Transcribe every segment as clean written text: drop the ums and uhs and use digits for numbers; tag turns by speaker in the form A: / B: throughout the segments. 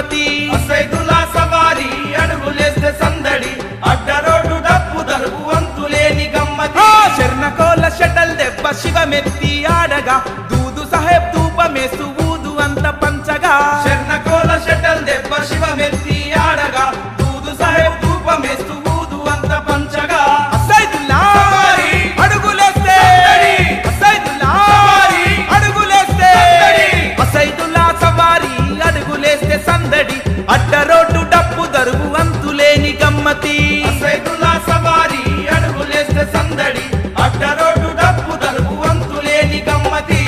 A: గమ్మతి
B: సైదులా సవారి అడుగులేస్తే సందడి అడ్డ రోడ్డు డప్పు దరువు అంతులేని గమ్మతి
A: శర్ణకోల షటల్ దెబ్బ శివమెత్తి ఆడగా దూదు సాహెబ్ ధూపమేసు ఊదు అంత పంచగా
B: శర్ణకోల షటల్ దెబ్బ శివమెత్తి ఆడగా దూదు సాహెబ్ ధూపమేస్తూ ఊదు అంత పంచగా
A: సైదుల్లా అడుగులేస్తే సైదుల్లా అడుగులేస్తే సైదుల్లా సవారి అడుగులేస్తే సందడి అడ్డ రోడ్డు డప్పు దరువు అంతులేని గమ్మతి
B: సైదులా సవారి అడుగులేస్తే సందడి అడ్డ రోడ్డు డప్పు దరువు అంతులేని గమ్మతి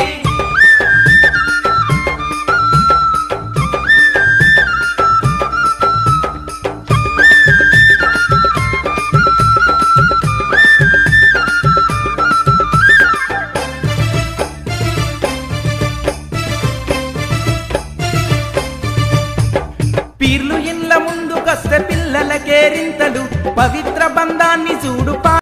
A: పీర్లు ఇళ్ళ ముందుకొస్తే పిల్లల కేరింతలు పవిత్ర బంధాన్ని చూడు